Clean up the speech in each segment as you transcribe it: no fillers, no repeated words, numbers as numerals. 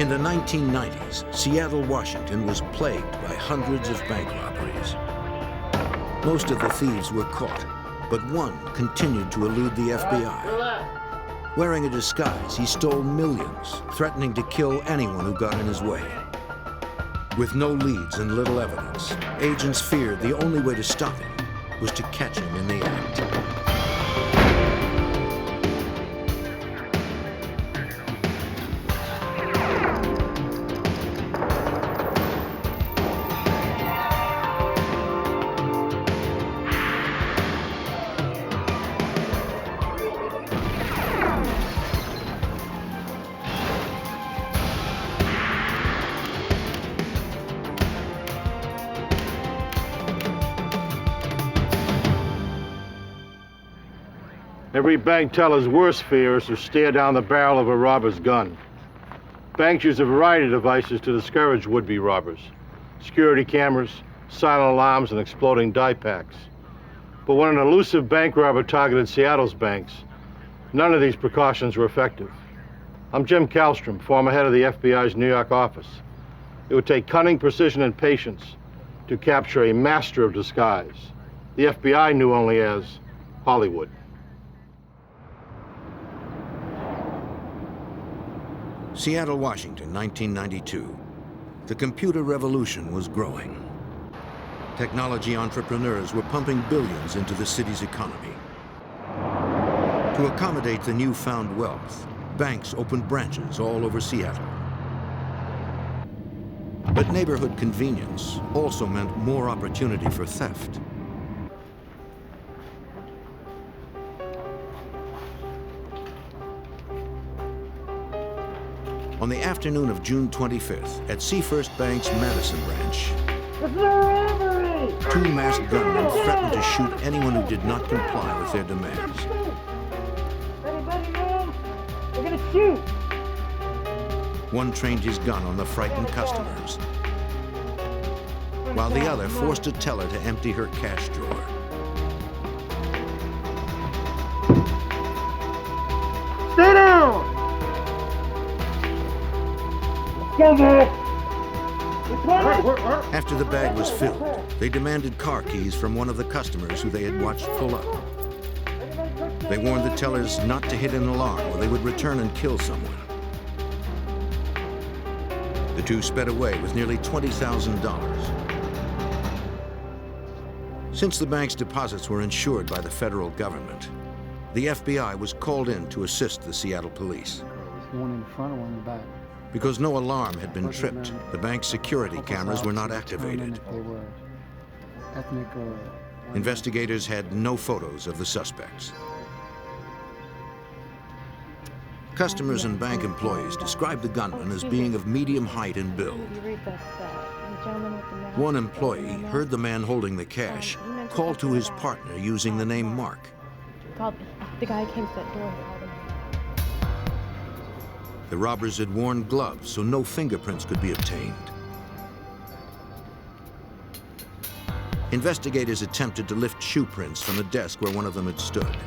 In the 1990s, Seattle, Washington was plagued by hundreds of bank robberies. Most of the thieves were caught, but one continued to elude the FBI. Wearing a disguise, he stole millions, threatening to kill anyone who got in his way. With no leads and little evidence, agents feared the only way to stop him was to catch him in the act. Every bank teller's worst fear is to stare down the barrel of a robber's gun. Banks use a variety of devices to discourage would-be robbers. Security cameras, silent alarms, and exploding die packs. But when an elusive bank robber targeted Seattle's banks, none of these precautions were effective. I'm Jim Kallstrom, former head of the FBI's New York office. It would take cunning, precision, and patience to capture a master of disguise the FBI knew only as Hollywood. Seattle, Washington, 1992. The computer revolution was growing. Technology entrepreneurs were pumping billions into the city's economy. To accommodate the newfound wealth, banks opened branches all over Seattle. But neighborhood convenience also meant more opportunity for theft. On the afternoon of June 25th, at Seafirst Bank's Madison branch, It's a robbery! two masked gunmen threatened to shoot anyone who did not comply with their demands. Anybody home? We're gonna shoot! One trained his gun on the frightened customers, while the other forced a teller to empty her cash drawer. Stay down! After the bag was filled, they demanded car keys from one of the customers who they had watched pull up. They warned the tellers not to hit an alarm or they would return and kill someone. The two sped away with nearly $20,000. Since the bank's deposits were insured by the federal government, the FBI was called in to assist the Seattle police. One in the front and one in the back. Because no alarm had been tripped, the bank's security cameras were not activated. Investigators had no photos of the suspects. Customers and bank employees described the gunman as being of medium height and build. One employee heard the man holding the cash call to his partner using the name Mark. The guy came to that door. The robbers had worn gloves, so no fingerprints could be obtained. Investigators attempted to lift shoe prints from the desk where one of them had stood.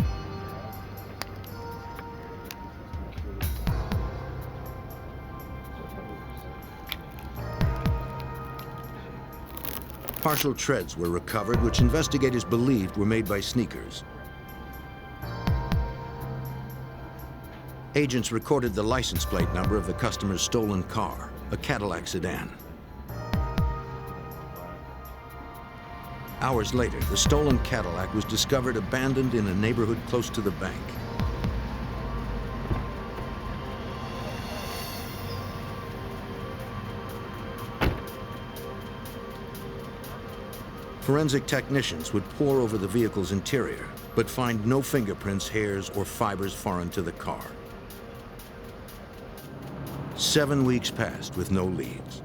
Partial treads were recovered, which investigators believed were made by sneakers. Agents recorded the license plate number of the customer's stolen car, a Cadillac sedan. Hours later, the stolen Cadillac was discovered abandoned in a neighborhood close to the bank. Forensic technicians would pore over the vehicle's interior, but find no fingerprints, hairs, or fibers foreign to the car. 7 weeks passed with no leads.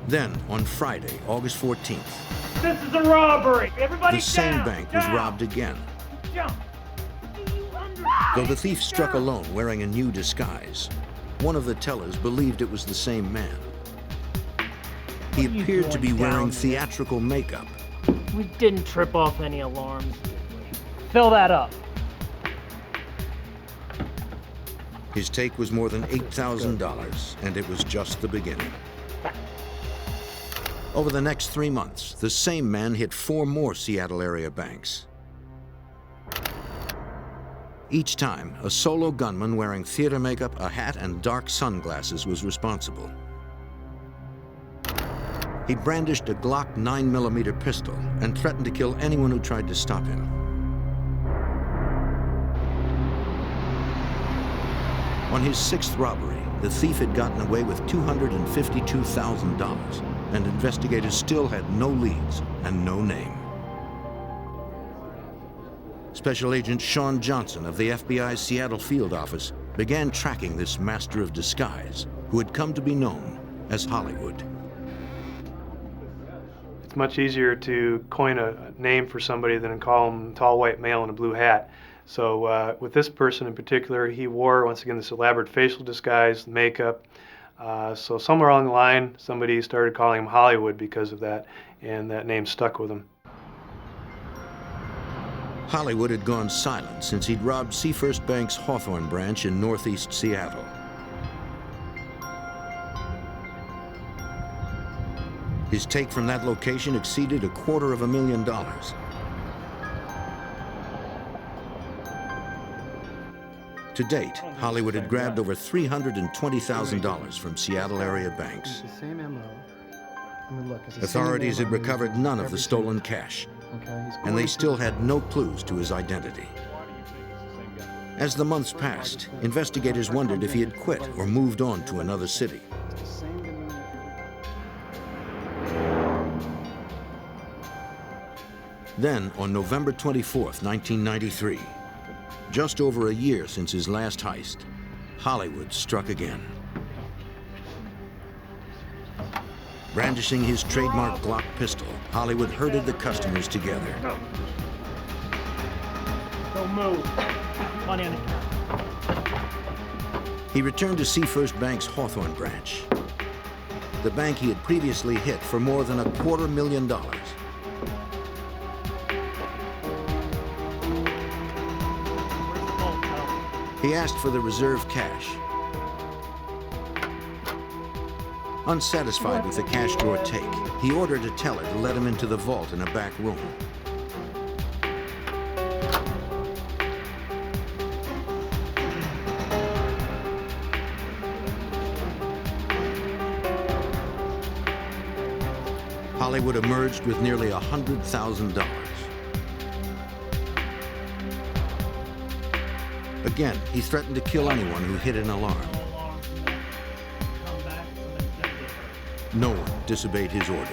Then, on Friday, August 14th, This is a robbery! Everybody the same down, bank was down. robbed again. Jump! Though the thief struck alone wearing a new disguise, one of the tellers believed it was the same man. He appeared to be wearing theatrical makeup. We didn't trip off any alarms. Fill that up. His take was more than $8,000, and it was just the beginning. Over the next 3 months, the same man hit 4 more Seattle area banks. Each time, a solo gunman wearing theater makeup, a hat, and dark sunglasses was responsible. He brandished a Glock 9mm pistol and threatened to kill anyone who tried to stop him. On his 6th robbery, the thief had gotten away with $252,000, and investigators still had no leads and no name. Special Agent Shawn Johnson of the FBI's Seattle field office began tracking this master of disguise, who had come to be known as Hollywood. It's much easier to coin a name for somebody than call him tall white male in a blue hat. So with this person in particular, he wore, once again, this elaborate facial disguise, makeup. So somewhere along the line, somebody started calling him Hollywood because of that, and that name stuck with him. Hollywood had gone silent since he'd robbed Seafirst Bank's Hawthorne branch in northeast Seattle. His take from that location exceeded $250,000. To date, Hollywood had grabbed over $320,000 from Seattle area banks. It's the same MO. I mean, look, it's the Authorities same had MO. recovered none of the Every stolen single time. cash, Okay, he's and they going still to- had no clues to his identity. As the months passed, investigators wondered if he had quit or moved on to another city. It's the same demeanor. Then, on November 24th, 1993, just over a year since his last heist, Hollywood struck again. Brandishing his trademark Glock pistol, Hollywood herded the customers together. Don't move. Money on the counter. He returned to Seafirst Bank's Hawthorne branch, the bank he had previously hit for more than $250,000. He asked for the reserve cash. Unsatisfied with the cash drawer take, he ordered a teller to let him into the vault in a back room. Hollywood emerged with nearly $100,000. Again, he threatened to kill anyone who hit an alarm. No one disobeyed his orders.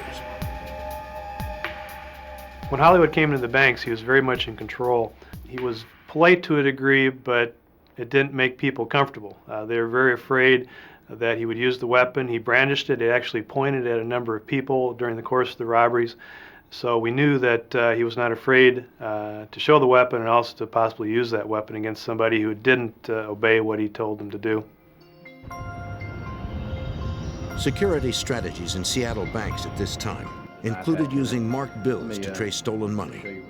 When Hollywood came into the banks, he was very much in control. He was polite to a degree, but it didn't make people comfortable. They were very afraid that he would use the weapon. He brandished it. It actually pointed at a number of people during the course of the robberies. So we knew that he was not afraid to show the weapon and also to possibly use that weapon against somebody who didn't obey what he told them to do. Security strategies in Seattle banks at this time included using marked bills to trace stolen money.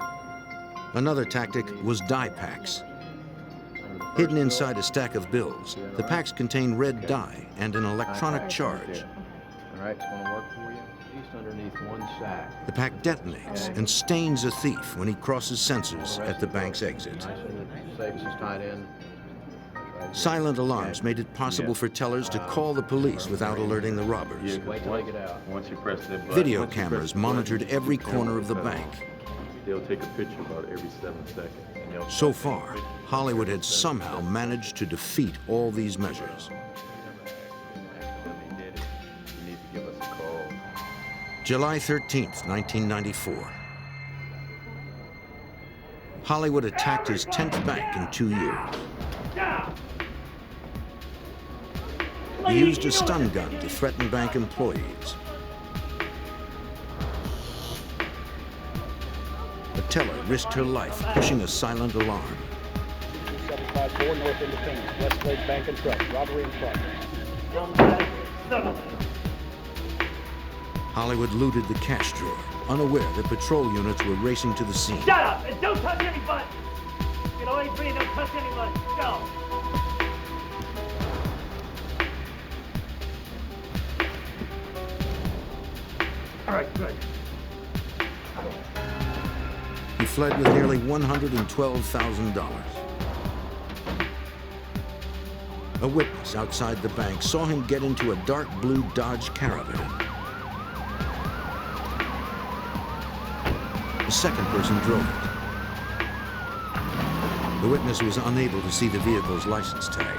Another tactic was dye packs. Hidden inside a stack of bills, the packs contain red dye and an electronic charge. All right, it's going to work for you. Just underneath one sack. The pack detonates and stains a thief when he crosses sensors at the bank's exit. Nice and the safe is tied in. Silent alarms made it possible for tellers to call the police without alerting the robbers. Wait till I get out. Once you press that button, Video once you press cameras the button, monitored the every camera corner will of the cut bank. off. They'll take a picture about every 7 seconds. And they'll So far, Hollywood had somehow managed to defeat all these measures. When they did it, you need to give us a call. July 13th, 1994. Hollywood attacked his 10th bank in 2 years. He used a stun gun to threaten bank employees. A teller risked her life pushing a silent alarm. 754 North Independence, Westlake Bank and Trust, robbery in progress. Hollywood looted the cash drawer, unaware that patrol units were racing to the scene. Shut up and don't touch anybody. You know, ain't free, don't touch anybody. Go. All right, good. He fled with nearly $112,000. A witness outside the bank saw him get into a dark blue Dodge Caravan. The second person drove it. The witness was unable to see the vehicle's license tag.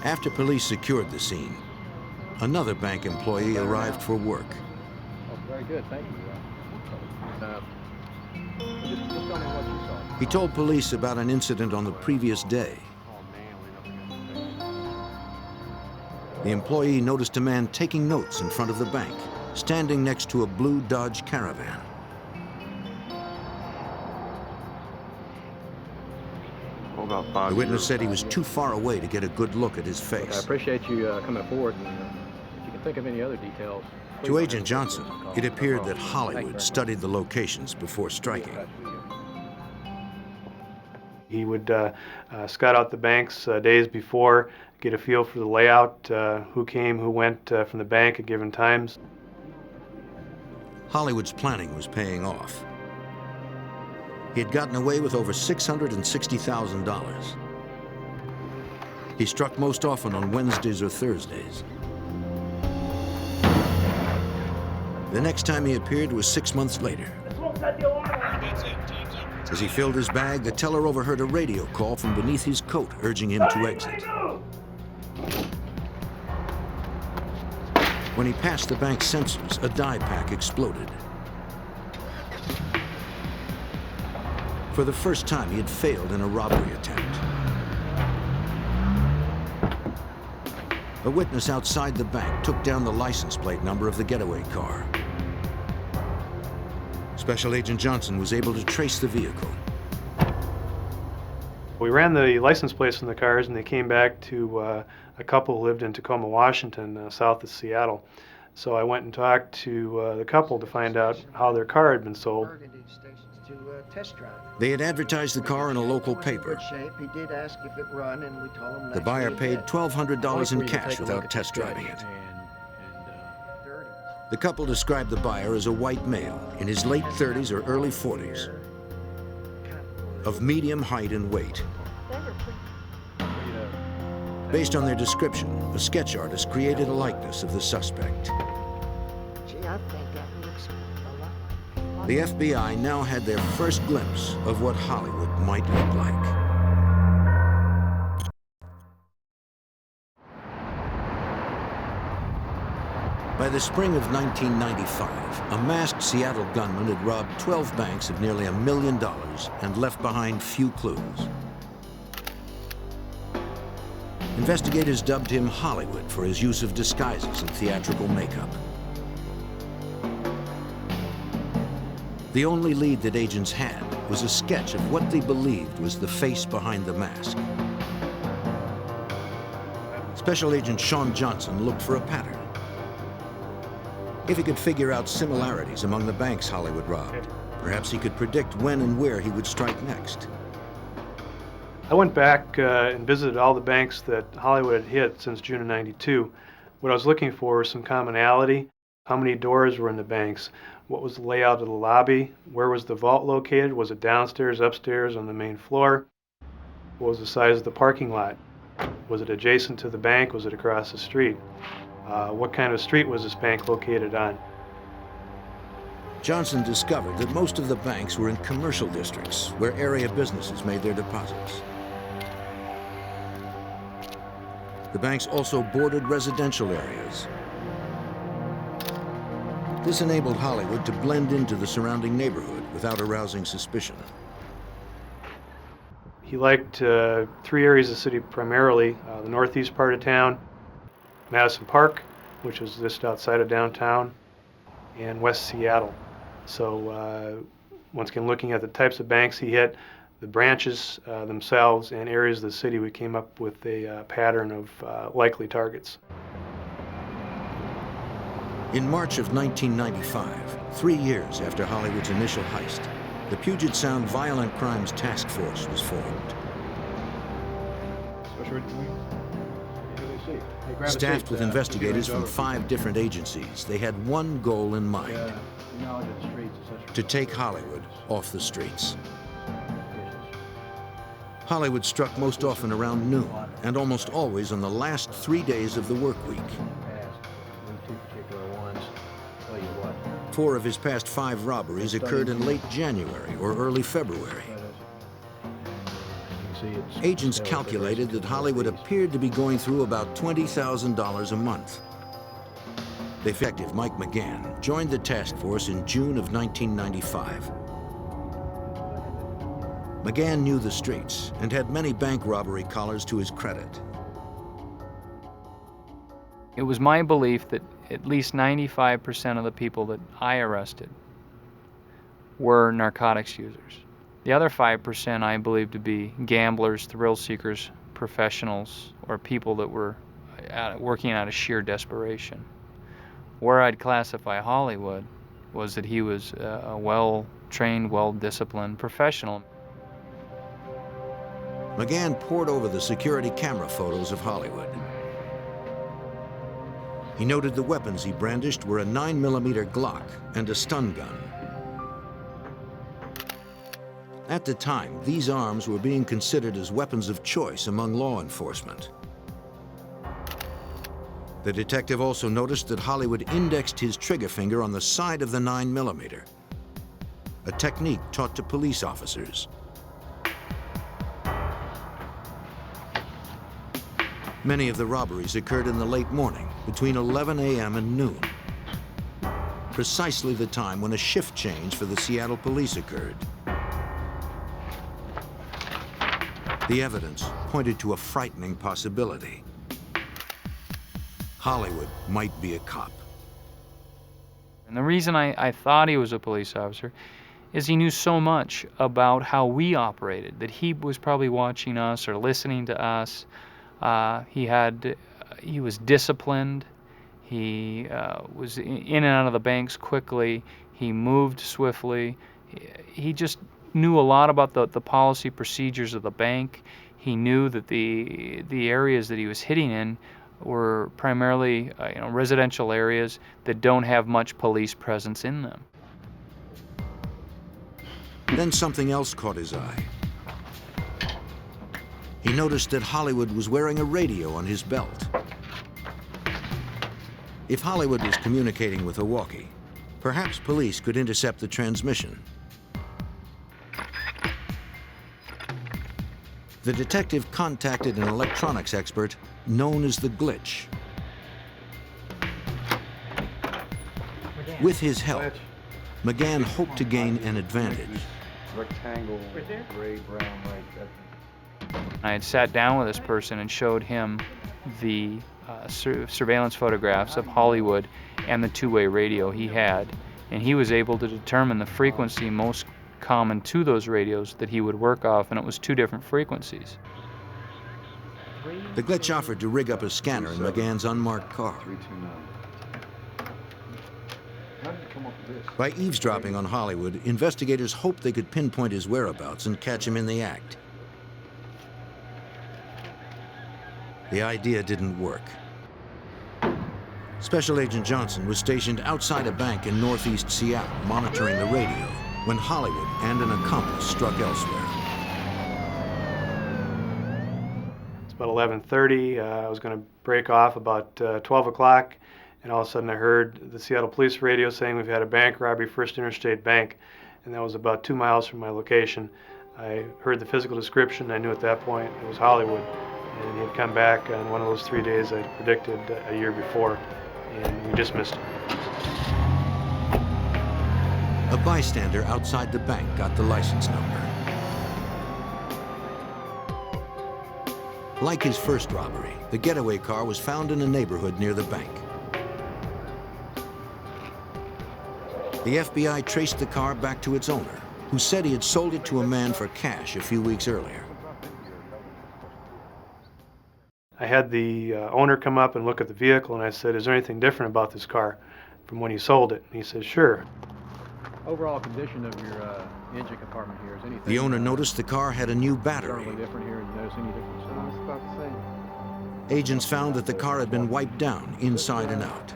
After police secured the scene, another bank employee arrived for work. Oh, very good, thank you. Just tell me what you saw. He told police about an incident on the previous day. The employee noticed a man taking notes in front of the bank, standing next to a blue Dodge Caravan. The witness said he was too far away to get a good look at his I face. appreciate you coming forward. And, if you can think of any other details. To Agent Johnson, it appeared that Hollywood studied the locations before striking. He would scout out the banks days before, get a feel for the layout, who came, who went from the bank at given times. Hollywood's planning was paying off. He had gotten away with over $660,000. He struck most often on Wednesdays or Thursdays. The next time he appeared was 6 months later. As he filled his bag, the teller overheard a radio call from beneath his coat urging him to exit. When he passed the bank's sensors, a dye pack exploded. For the first time, he had failed in a robbery attempt. A witness outside the bank took down the license plate number of the getaway car. Special Agent Johnson was able to trace the vehicle. We ran the license plates from the cars, and they came back to a couple who lived in Tacoma, Washington, south of Seattle. So I went and talked to the couple to find out how their car had been sold. They had advertised the car in a local paper. The buyer paid $1,200 in cash without test driving it. The couple described the buyer as a white male in his late 30s or early 40s, of medium height and weight. Based on their description, a sketch artist created a likeness of the suspect. The FBI now had their first glimpse of what Hollywood might look like. By the spring of 1995, a masked Seattle gunman had robbed 12 banks of nearly $1 million and left behind few clues. Investigators dubbed him Hollywood for his use of disguises and theatrical makeup. The only lead that agents had was a sketch of what they believed was the face behind the mask. Special Agent Shawn Johnson looked for a pattern. If he could figure out similarities among the banks Hollywood robbed, perhaps he could predict when and where he would strike next. I went back and visited all the banks that Hollywood had hit since June of '92. What I was looking for was some commonality. How many doors were in the banks? What was the layout of the lobby? Where was the vault located? Was it downstairs, upstairs, on the main floor? What was the size of the parking lot? Was it adjacent to the bank? Was it across the street? What kind of street was this bank located on? Johnson discovered that most of the banks were in commercial districts where area businesses made their deposits. The banks also bordered residential areas. This enabled Hollywood to blend into the surrounding neighborhood without arousing suspicion. He liked 3 areas of the city primarily, the northeast part of town, Madison Park, which was just outside of downtown, and West Seattle. So once again, looking at the types of banks he hit, the branches themselves, and areas of the city, we came up with a pattern of likely targets. In March of 1995, 3 years after Hollywood's initial heist, the Puget Sound Violent Crimes Task Force was formed. Staffed with investigators from 5 different agencies, they had one goal in mind: to take Hollywood off the streets. Hollywood struck most often around noon, and almost always on the last 3 days of the work week. 4 of his past 5 robberies occurred in late January or early February. Agents calculated that Hollywood appeared to be going through about $20,000 a month. Detective Mike McGann joined the task force in June of 1995. McGann knew the streets and had many bank robbery collars to his credit. It was my belief that at least 95% of the people that I arrested were narcotics users. The other 5% I believed to be gamblers, thrill seekers, professionals, or people that were working out of sheer desperation. Where I'd classify Hollywood was that he was a well-trained, well-disciplined professional. McGann pored over the security camera photos of Hollywood. He noted the weapons he brandished were a 9mm Glock and a stun gun. At the time, these arms were being considered as weapons of choice among law enforcement. The detective also noticed that Hollywood indexed his trigger finger on the side of the 9mm, a technique taught to police officers. Many of the robberies occurred in the late morning, between 11 a.m. and noon, precisely the time when a shift change for the Seattle police occurred. The evidence pointed to a frightening possibility. Hollywood might be a cop. And the reason I thought he was a police officer is he knew so much about how we operated, that he was probably watching us or listening to us. He was disciplined. He was in and out of the banks quickly. He moved swiftly. He just knew a lot about the policy procedures of the bank. He knew that the areas that he was hitting in were primarily residential areas that don't have much police presence in them. Then something else caught his eye. He noticed that Hollywood was wearing a radio on his belt. If Hollywood was communicating with a walkie, perhaps police could intercept the transmission. The detective contacted an electronics expert known as the Glitch. With his help, McGann hoped to gain an advantage. Rectangle, gray, brown, right. I had sat down with this person and showed him the surveillance photographs of Hollywood and the two-way radio he had, and he was able to determine the frequency most common to those radios that he would work off, and it was 2 different frequencies. The Glitch offered to rig up a scanner in McGann's unmarked car. 329. How did you come up with this? By eavesdropping on Hollywood, investigators hoped they could pinpoint his whereabouts and catch him in the act. The idea didn't work. Special Agent Johnson was stationed outside a bank in northeast Seattle, monitoring the radio, when Hollywood and an accomplice struck elsewhere. It's about 11:30. I was going to break off about 12 o'clock, and all of a sudden I heard the Seattle police radio saying we've had a bank robbery, First Interstate Bank, and that was about 2 miles from my location. I heard the physical description. I knew at that point it was Hollywood, and he had come back on one of those 3 days I predicted a year before, and we just missed him. A bystander outside the bank got the license number. Like his first robbery, the getaway car was found in a neighborhood near the bank. The FBI traced the car back to its owner, who said he had sold it to a man for cash a few weeks earlier. I had the owner come up and look at the vehicle, and I said, "Is there anything different about this car from when you sold it?" And he said, "Sure." Overall condition of your engine compartment here, is anything... The owner noticed the car had a new battery. ...startling different here? You notice any difference? I was about to say. Agents found that the car had been wiped down inside and out.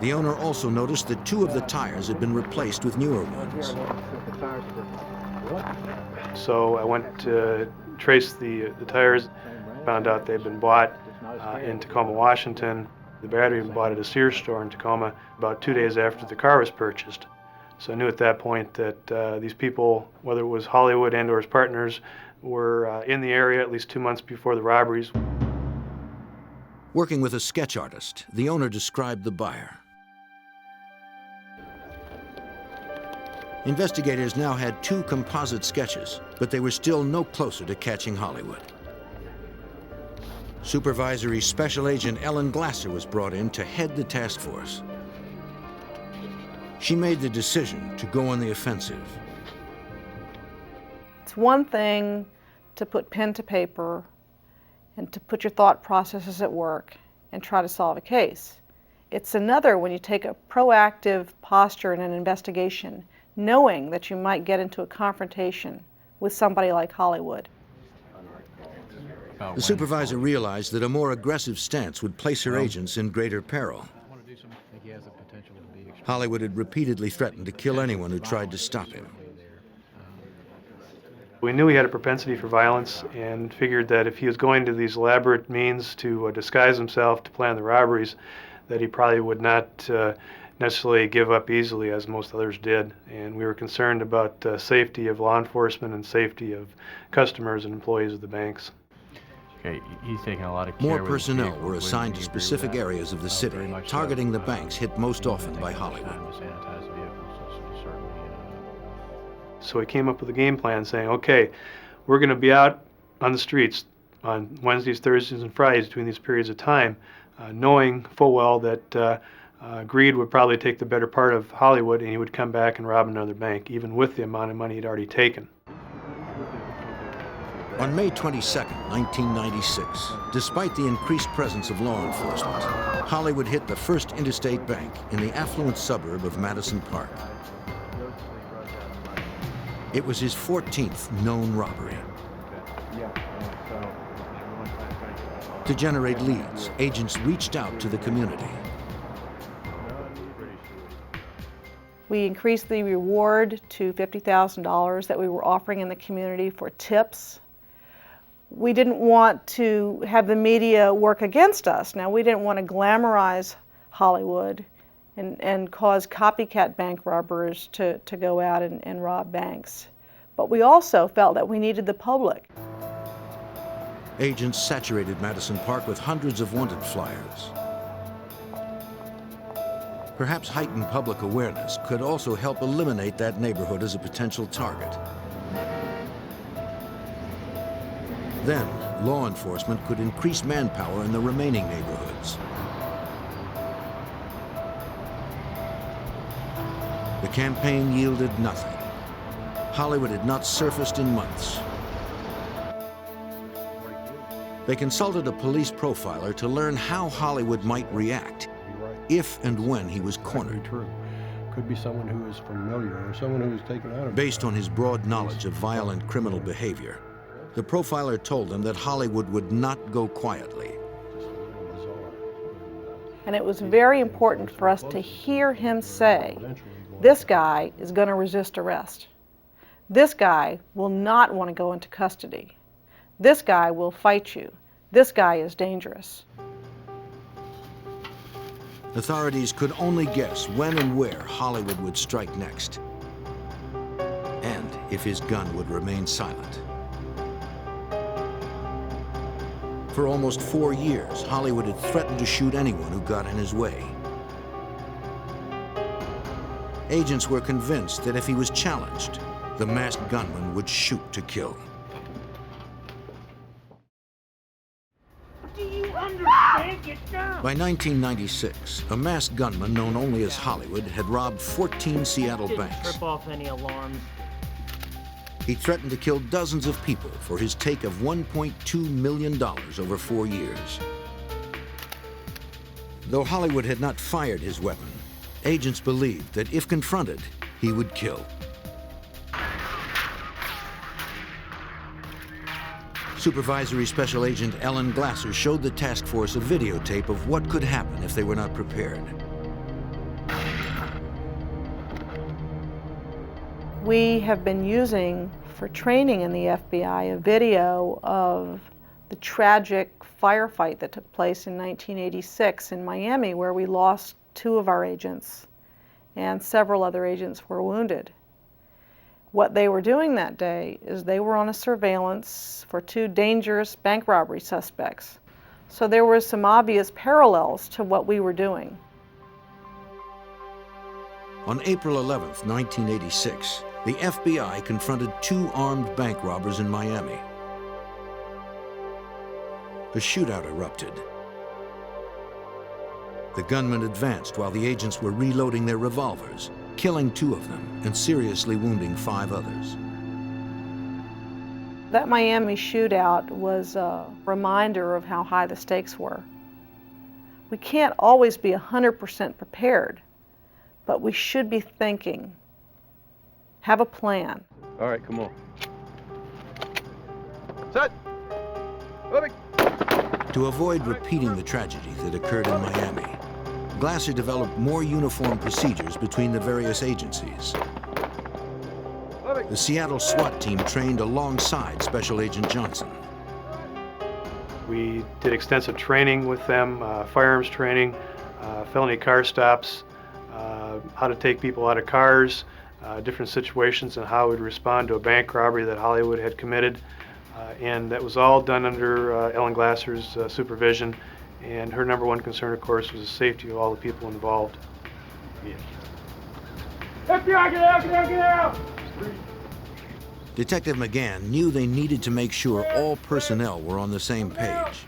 The owner also noticed that 2 of the tires had been replaced with newer ones. So I went to trace the tires, found out they'd been bought in Tacoma, Washington. The battery was bought at a Sears store in Tacoma about 2 days after the car was purchased. So I knew at that point that these people, whether it was Hollywood and or his partners, were in the area at least 2 months before the robberies. Working with a sketch artist, the owner described the buyer. Investigators now had 2 composite sketches, but they were still no closer to catching Hollywood. Supervisory Special Agent Ellen Glasser was brought in to head the task force. She made the decision to go on the offensive. It's one thing to put pen to paper and to put your thought processes at work and try to solve a case. It's another when you take a proactive posture in an investigation, knowing that you might get into a confrontation with somebody like Hollywood. The supervisor realized that a more aggressive stance would place her agents in greater peril. Hollywood had repeatedly threatened to kill anyone who tried to stop him. We knew he had a propensity for violence and figured that if he was going to these elaborate means to disguise himself to plan the robberies, that he probably would not necessarily give up easily as most others did. And we were concerned about safety of law enforcement and safety of customers and employees of the banks. Okay, he's taking a lot of care. More personnel were assigned to specific areas of the city, targeting the banks hit most often by Hollywood. So he came up with a game plan saying, okay, we're going to be out on the streets on Wednesdays, Thursdays, and Fridays between these periods of time, knowing full well that greed would probably take the better part of Hollywood and he would come back and rob another bank, even with the amount of money he'd already taken. On May 22, 1996, despite the increased presence of law enforcement, Hollywood hit the First Interstate Bank in the affluent suburb of Madison Park. It was his 14th known robbery. To generate leads, agents reached out to the community. We increased the reward to $50,000 that we were offering in the community for tips. We didn't want to have the media work against us. Now, we didn't want to glamorize Hollywood and cause copycat bank robbers to go out and rob banks. But we also felt that we needed the public. Agents saturated Madison Park with hundreds of wanted flyers. Perhaps heightened public awareness could also help eliminate that neighborhood as a potential target. Then, law enforcement could increase manpower in the remaining neighborhoods. The campaign yielded nothing. Hollywood had not surfaced in months. They consulted a police profiler to learn how Hollywood might react if and when he was cornered. Could be someone who is familiar or someone who was taken out of... Based on his broad knowledge of violent criminal behavior, the profiler told them that Hollywood would not go quietly. And it was very important for us to hear him say, this guy is going to resist arrest. This guy will not want to go into custody. This guy will fight you. This guy is dangerous. Authorities could only guess when and where Hollywood would strike next, and if his gun would remain silent. For almost 4 years, Hollywood had threatened to shoot anyone who got in his way. Agents were convinced that if he was challenged, the masked gunman would shoot to kill. By 1996, a masked gunman known only as Hollywood had robbed 14 Seattle banks. Trip off any alarms. He threatened to kill dozens of people for his take of $1.2 million over 4 years. Though Hollywood had not fired his weapon, Agents believed that if confronted, he would kill. Supervisory Special Agent Ellen Glasser showed the task force a videotape of what could happen if they were not prepared. We have been using for training in the FBI a video of the tragic firefight that took place in 1986 in Miami, where we lost 2 of our agents and several other agents were wounded. What they were doing that day is they were on a surveillance for 2 dangerous bank robbery suspects. So there were some obvious parallels to what we were doing. On April 11th, 1986, the FBI confronted 2 armed bank robbers in Miami. A shootout erupted. The gunmen advanced while the agents were reloading their revolvers, killing 2 of them and seriously wounding 5 others. That Miami shootout was a reminder of how high the stakes were. We can't always be 100% prepared, but we should be thinking, have a plan. All right, come on. Set. Moving. To avoid repeating the tragedy that occurred in Miami, Glasser developed more uniform procedures between the various agencies. The Seattle SWAT team trained alongside Special Agent Johnson. We did extensive training with them, firearms training, felony car stops, how to take people out of cars, different situations and how we'd respond to a bank robbery that Hollywood had committed. And that was all done under Ellen Glasser's supervision. And her #1 concern, of course, was the safety of all the people involved. FBI, get out, get out, get out! Detective McGann knew they needed to make sure all personnel were on the same page.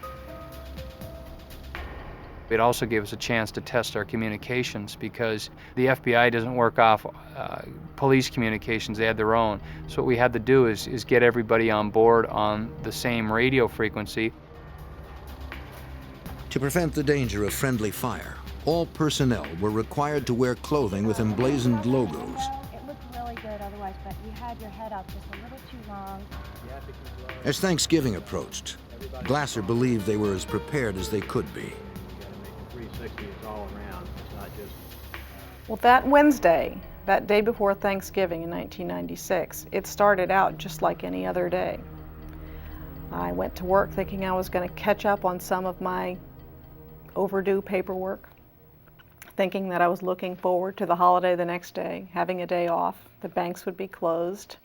It also gave us a chance to test our communications because the FBI doesn't work off police communications, they had their own. So what we had to do is get everybody on board on the same radio frequency. To prevent the danger of friendly fire, all personnel were required to wear clothing with emblazoned logos. It looked really good otherwise, but you had your head up just a little too long. As Thanksgiving approached, Glasser believed they were as prepared as they could be. 360 is all around. It's not just. Well, that Wednesday, that day before Thanksgiving in 1996, it started out just like any other day. I went to work thinking I was going to catch up on some of my overdue paperwork, thinking that I was looking forward to the holiday the next day, having a day off, the banks would be closed,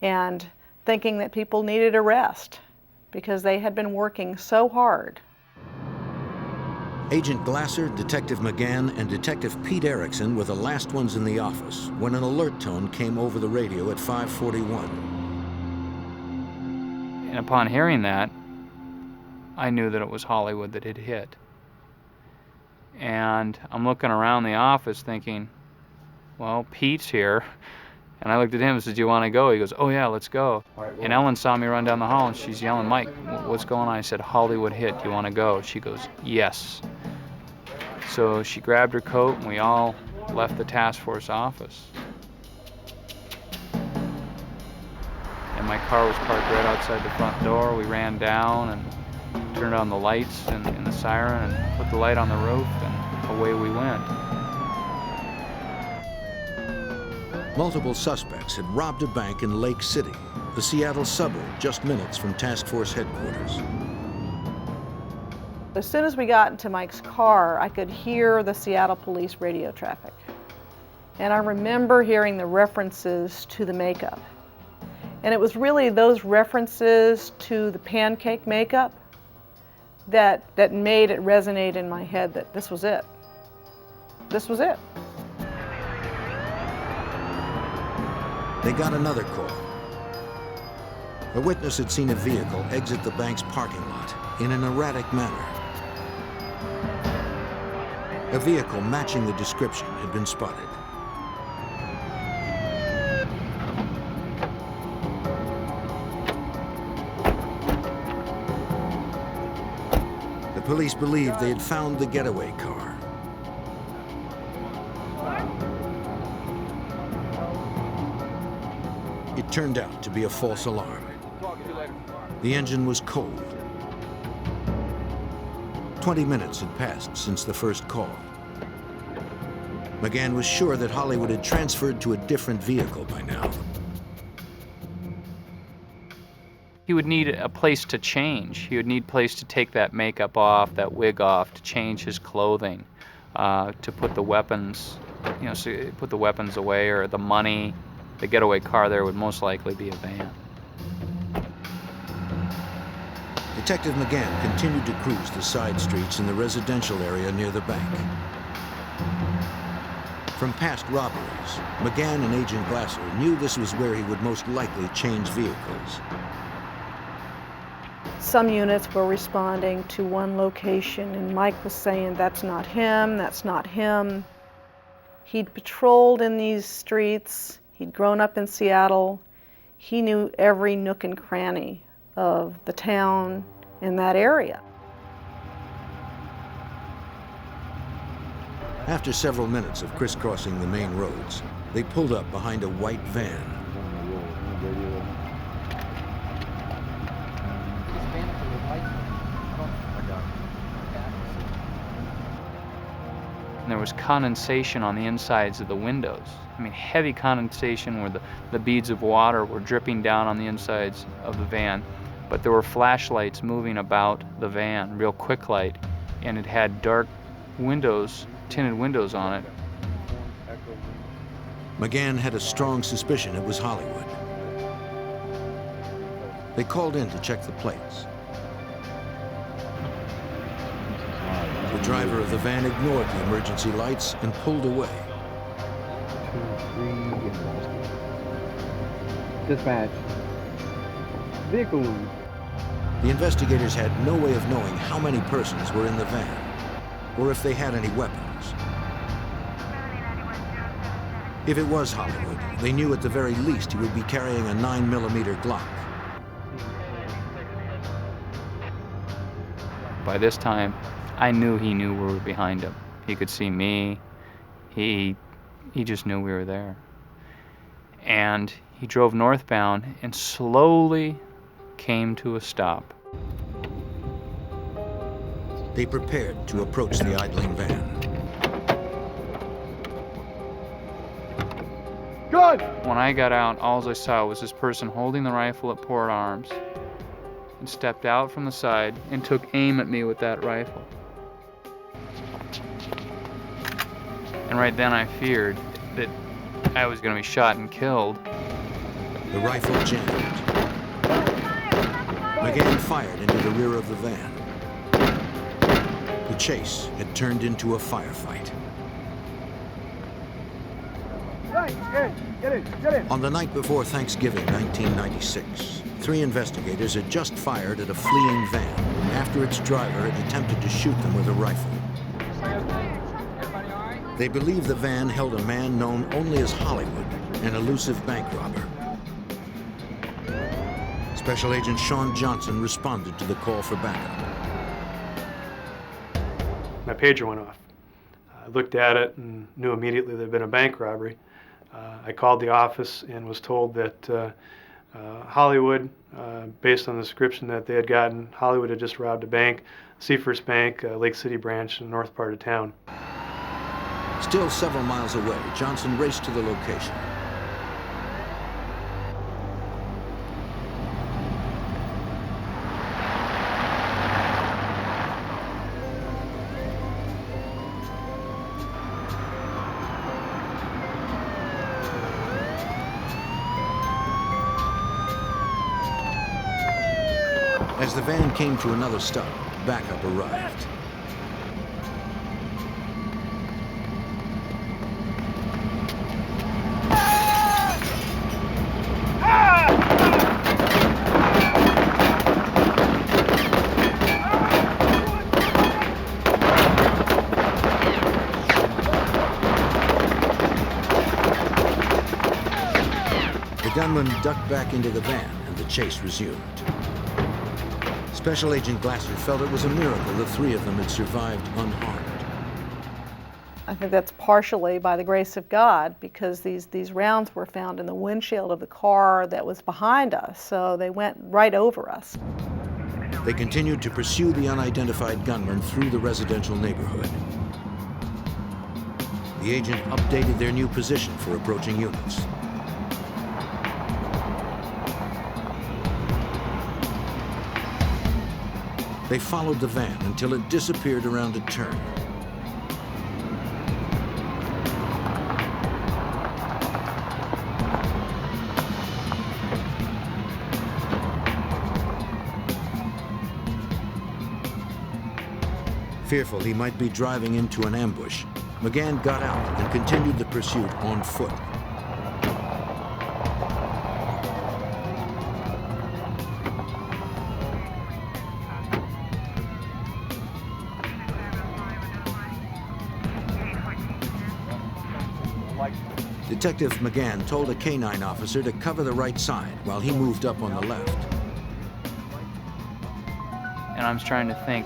and thinking that people needed a rest because they had been working so hard. Agent Glasser, Detective McGann, and Detective Pete Erickson were the last ones in the office when an alert tone came over the radio at 5:41. And upon hearing that, I knew that it was Hollywood that had hit. And I'm looking around the office thinking, well, Pete's here. And I looked at him and said, do you want to go? He goes, oh yeah, let's go. And Ellen saw me run down the hall and she's yelling, Mike, what's going on? I said, Hollywood hit, do you want to go? She goes, yes. So she grabbed her coat and we all left the task force office. And my car was parked right outside the front door. We ran down and turned on the lights and the siren and put the light on the roof and away we went. Multiple suspects had robbed a bank in Lake City, the Seattle suburb just minutes from task force headquarters. As soon as we got into Mike's car, I could hear the Seattle police radio traffic. And I remember hearing the references to the makeup. And it was really those references to the pancake makeup that made it resonate in my head that this was it. This was it. They got another call. A witness had seen a vehicle exit the bank's parking lot in an erratic manner. A vehicle matching the description had been spotted. The police believed they had found the getaway car. turned out to be a false alarm. The engine was cold. 20 minutes had passed since the first call. McGann was sure that Hollywood had transferred to a different vehicle by now. He would need a place to change. He would need a place to take that makeup off, that wig off, to change his clothing, to put the weapons, so put the weapons away, or the money. The getaway car there would most likely be a van. Detective McGann continued to cruise the side streets in the residential area near the bank. From past robberies, McGann and Agent Glasser knew this was where he would most likely change vehicles. Some units were responding to one location, and Mike was saying, that's not him, that's not him. He'd patrolled in these streets. He'd grown up in Seattle. He knew every nook and cranny of the town in that area. After several minutes of crisscrossing the main roads, they pulled up behind a white van. And there was condensation on the insides of the windows. I mean, heavy condensation where the beads of water were dripping down on the insides of the van. But there were flashlights moving about the van, real quick light, and it had dark windows, tinted windows on it. McGann had a strong suspicion it was Hollywood. They called in to check the plates. The driver of the van ignored the emergency lights and pulled away. Dispatch. Vehicle. The investigators had no way of knowing how many persons were in the van, or if they had any weapons. If it was Hollywood, they knew at the very least he would be carrying a 9mm Glock. By this time, I knew he knew we were behind him. He could see me. He just knew we were there. And he drove northbound and slowly came to a stop. They prepared to approach the idling van. Good! When I got out, all I saw was this person holding the rifle at port arms and stepped out from the side and took aim at me with that rifle. And right then I feared that I was going to be shot and killed. The rifle jammed. McGann fired into the rear of the van. The chase had turned into a firefight. Get in. On the night before Thanksgiving 1996, 3 investigators had just fired at a fleeing van after its driver had attempted to shoot them with a rifle. They believe the van held a man known only as Hollywood, an elusive bank robber. Special Agent Shawn Johnson responded to the call for backup. My pager went off. I looked at it and knew immediately there had been a bank robbery. I called the office and was told that Hollywood, based on the description that they had gotten, Hollywood had just robbed a bank, Seafirst Bank, Lake City branch in the north part of town. Still several miles away, Johnson raced to the location. As the van came to another stop, backup arrived. The gunman ducked back into the van and the chase resumed. Special Agent Glasser felt it was a miracle the 3 of them had survived unharmed. I think that's partially by the grace of God, because these rounds were found in the windshield of the car that was behind us, so they went right over us. They continued to pursue the unidentified gunman through the residential neighborhood. The agent updated their new position for approaching units. They followed the van until it disappeared around a turn. Fearful he might be driving into an ambush, McGann got out and continued the pursuit on foot. Detective McGann told a K-9 officer to cover the right side while he moved up on the left. And I was trying to think,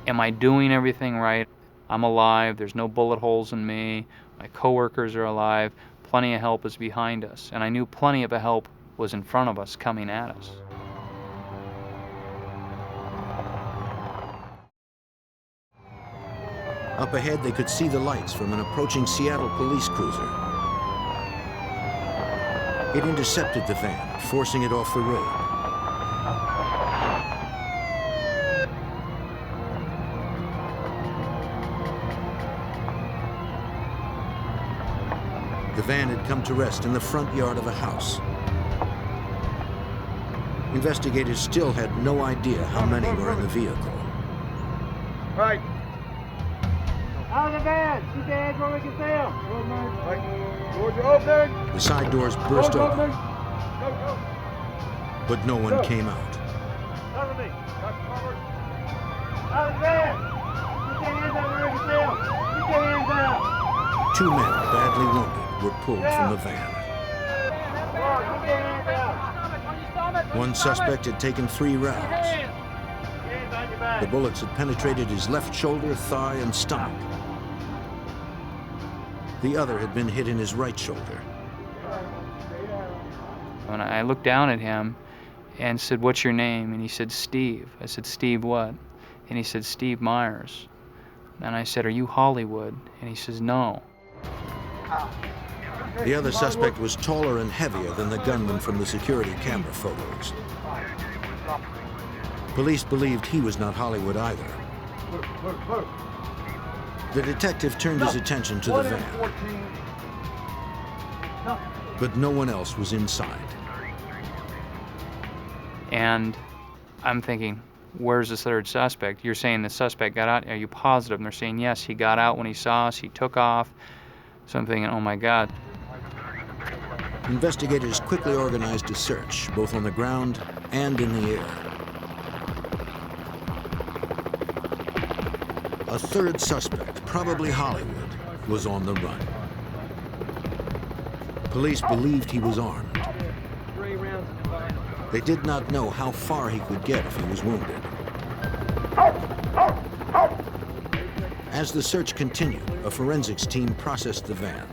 am I doing everything right? I'm alive, there's no bullet holes in me, my coworkers are alive, plenty of help is behind us. And I knew plenty of help was in front of us, coming at us. Up ahead, they could see the lights from an approaching Seattle police cruiser. It intercepted the van, forcing it off the road. The van had come to rest in the front yard of a house. Investigators still had no idea how many were in the vehicle. Right. Out of the van! Keep your hands where we can see them! Right. Doors are open! The side doors burst open, Go, go! but no one came out. Cover me! Out of the van! Keep your hands out where we can see them! Keep your hands out! 2 men, badly wounded, were pulled from the van. Keep your hands out! One suspect had taken 3 rounds. The bullets had penetrated his left shoulder, thigh, and stomach. The other had been hit in his right shoulder. When I looked down at him and said, "What's your name?" And he said, "Steve." I said, "Steve what?" And he said, "Steve Meyers." And I said, "Are you Hollywood?" And he says, "No." The other suspect was taller and heavier than the gunman from the security camera photos. Police believed he was not Hollywood either. The detective turned his attention to the van, but no one else was inside. And I'm thinking, where's the third suspect? You're saying the suspect got out. Are you positive? And they're saying, yes, he got out when he saw us. He took off. So I'm thinking, oh my God. Investigators quickly organized a search, both on the ground and in the air. A third suspect, probably Hollywood, was on the run. Police believed he was armed. They did not know how far he could get if he was wounded. As the search continued, a forensics team processed the van.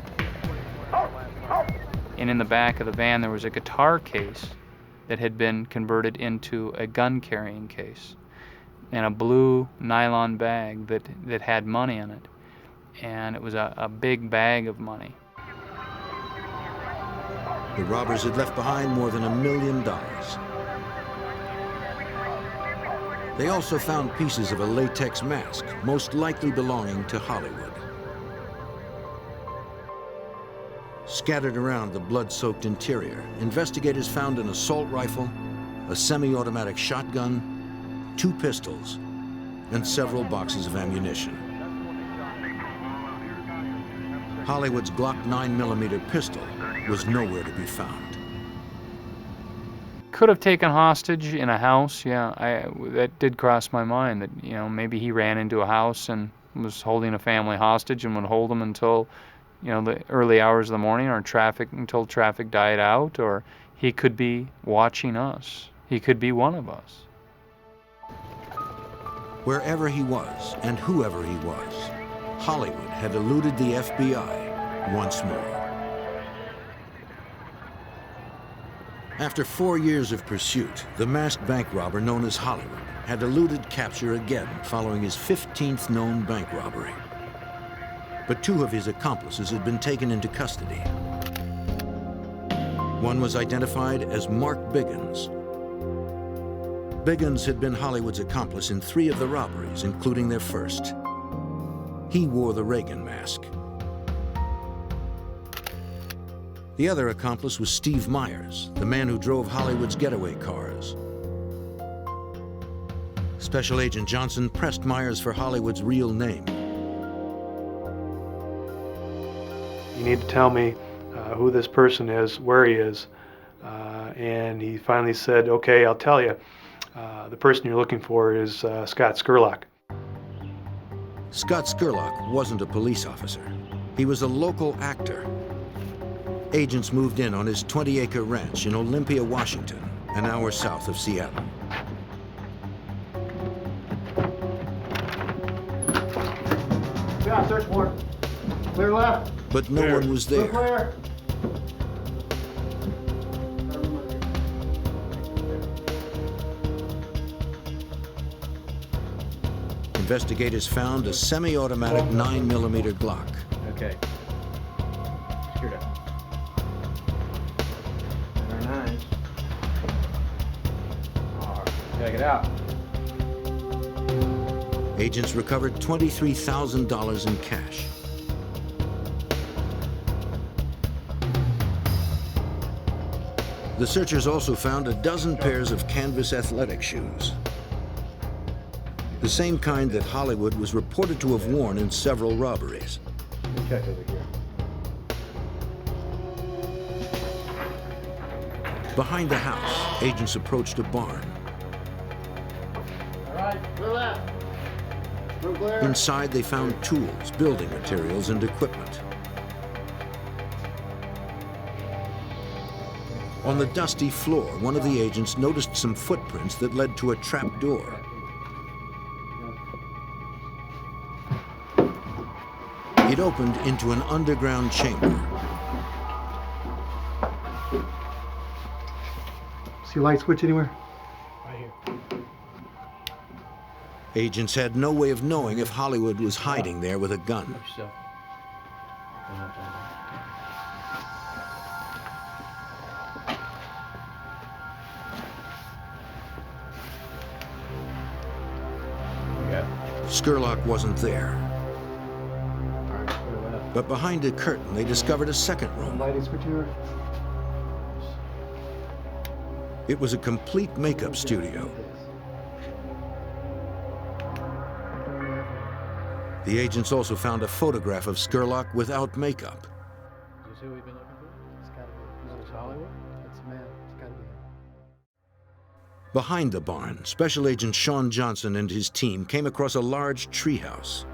And in the back of the van, there was a guitar case that had been converted into a gun-carrying case, and a blue nylon bag that had money in it. And it was a big bag of money. The robbers had left behind more than $1 million. They also found pieces of a latex mask, most likely belonging to Hollywood. Scattered around the blood-soaked interior, investigators found an assault rifle, a semi-automatic shotgun, 2 pistols, and several boxes of ammunition. Hollywood's Glock 9mm pistol was nowhere to be found. Could have taken hostage in a house, yeah. That did cross my mind that, you know, maybe he ran into a house and was holding a family hostage and would hold them until, you know, the early hours of the morning, or until traffic died out, or he could be watching us. He could be one of us. Wherever he was and whoever he was, Hollywood had eluded the FBI once more. After 4 years of pursuit, the masked bank robber known as Hollywood had eluded capture again following his 15th known bank robbery. But 2 of his accomplices had been taken into custody. One was identified as Mark Biggins. Biggins had been Hollywood's accomplice in 3 of the robberies, including their first. He wore the Reagan mask. The other accomplice was Steve Meyers, the man who drove Hollywood's getaway cars. Special Agent Johnson pressed Meyers for Hollywood's real name. You need to tell me who this person is, where he is. And he finally said, okay, I'll tell you. The person you're looking for is Scott Scurlock. Scott Scurlock wasn't a police officer. He was a local actor. Agents moved in on his 20-acre ranch in Olympia, Washington, an hour south of Seattle. Yeah, search warrant. Clear left. But no one was there. Clear. Investigators found a semi-automatic 9mm Glock. Okay. Secured up. And our 9s. All right, take it out. Agents recovered $23,000 in cash. The searchers also found a dozen pairs of canvas athletic shoes, the same kind that Hollywood was reported to have worn in several robberies. Let me check over here. Behind the house, agents approached a barn. All right, clear left. We're clear. Inside, they found tools, building materials, and equipment. On the dusty floor, one of the agents noticed some footprints that led to a trap door. It opened into an underground chamber. See a light switch anywhere? Right here. Agents had no way of knowing if Hollywood was hiding there with a gun. Yourself. Scurlock wasn't there. But behind a curtain, they discovered a second room. Lighting switch anywhere? It was a complete makeup studio. The agents also found a photograph of Scurlock without makeup. Is this who we've been looking for? It's gotta be. Is this Hollywood? That's the man. It's gotta be him. Behind the barn, Special Agent Shawn Johnson and his team came across a large treehouse.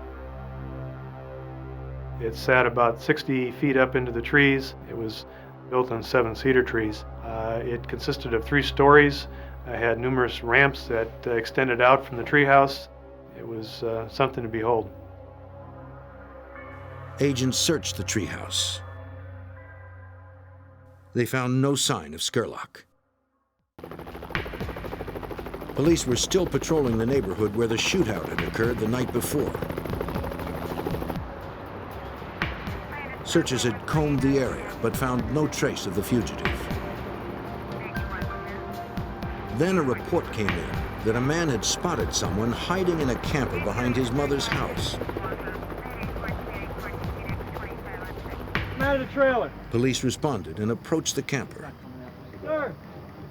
It sat about 60 feet up into the trees. It was built on 7 cedar trees. It consisted of 3 stories. It had numerous ramps that extended out from the treehouse. It was something to behold. Agents searched the treehouse. They found no sign of Scurlock. Police were still patrolling the neighborhood where the shootout had occurred the night before. Searchers had combed the area, but found no trace of the fugitive. Then a report came in that a man had spotted someone hiding in a camper behind his mother's house. Come out of the trailer. Police responded and approached the camper. Sir,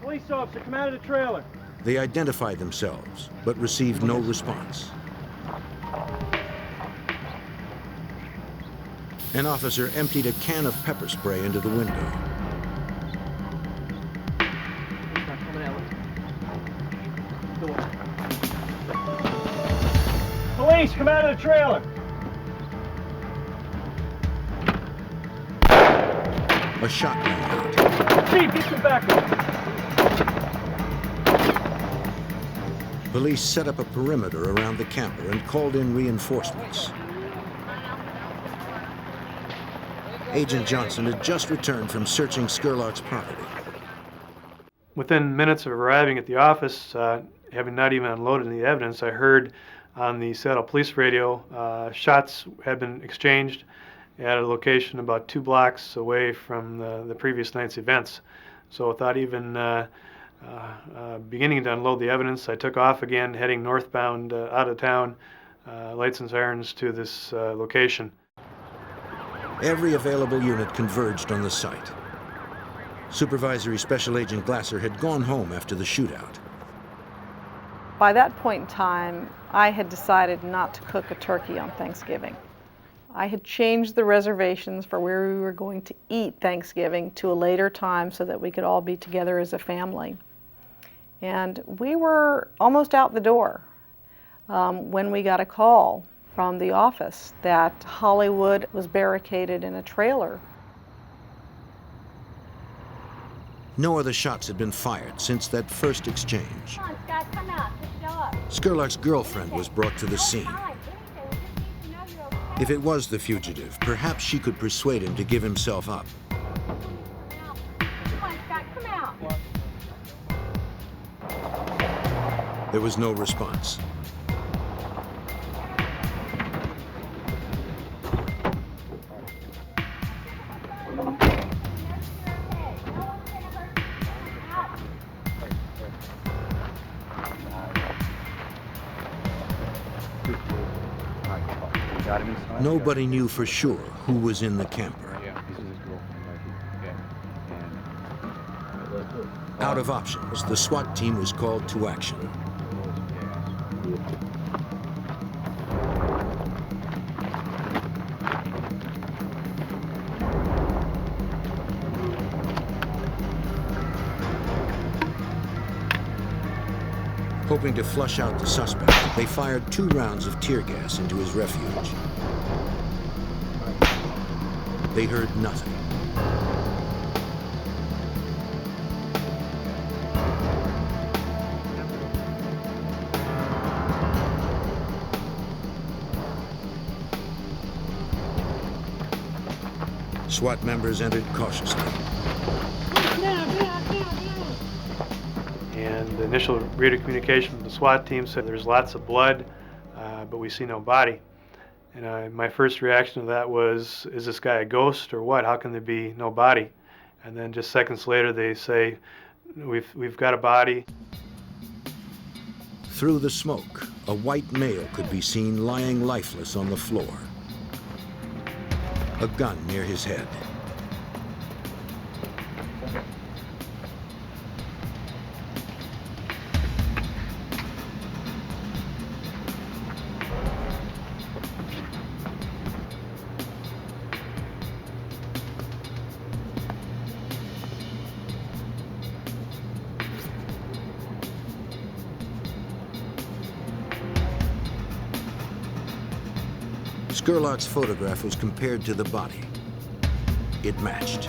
police officer, come out of the trailer. They identified themselves, but received no response. An officer emptied a can of pepper spray into the window. Police, come out of the trailer. A shot rang out. Chief, get your back up. Police set up a perimeter around the camper and called in reinforcements. Agent Johnson had just returned from searching Scurlock's property. Within minutes of arriving at the office, having not even unloaded any evidence, I heard on the Seattle police radio shots had been exchanged at a location about 2 blocks away from the previous night's events. So without even beginning to unload the evidence, I took off again, heading northbound out of town, lights and sirens to this location. Every available unit converged on the site. Supervisory Special Agent Glasser had gone home after the shootout. By that point in time, I had decided not to cook a turkey on Thanksgiving. I had changed the reservations for where we were going to eat Thanksgiving to a later time so that we could all be together as a family. And we were almost out the door when we got a call from the office that Hollywood was barricaded in a trailer. No other shots had been fired since that first exchange. Come on, Scott, come out. Good job. Scurlock's girlfriend was brought to the scene. If it was the fugitive, perhaps she could persuade him to give himself up. Come on, Scott, come out. There was no response. Nobody knew for sure who was in the camper. Out of options, the SWAT team was called to action. Hoping to flush out the suspect, they fired 2 rounds of tear gas into his refuge. They heard nothing. SWAT members entered cautiously. And the initial radio communication from the SWAT team said there's lots of blood, but we see no body. And my first reaction to that was, is this guy a ghost or what? How can there be no body? And then just seconds later they say, we've got a body. Through the smoke, a white male could be seen lying lifeless on the floor. A gun near his head. Scurlock's photograph was compared to the body. It matched.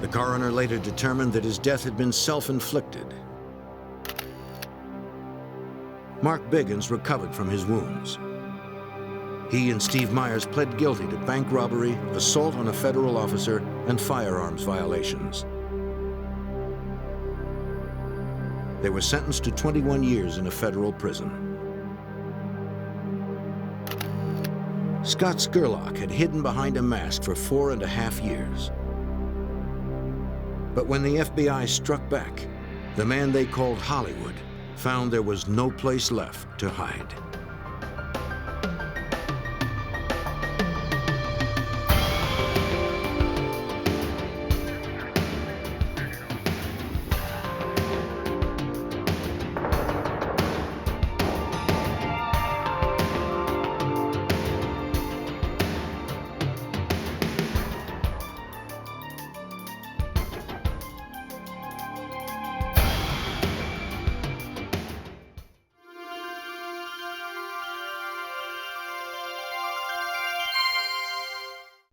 The coroner later determined that his death had been self-inflicted. Mark Biggins recovered from his wounds. He and Steve Meyers pled guilty to bank robbery, assault on a federal officer, and firearms violations. They were sentenced to 21 years in a federal prison. Scott Scurlock had hidden behind a mask for 4.5 years. But when the FBI struck back, the man they called Hollywood found there was no place left to hide.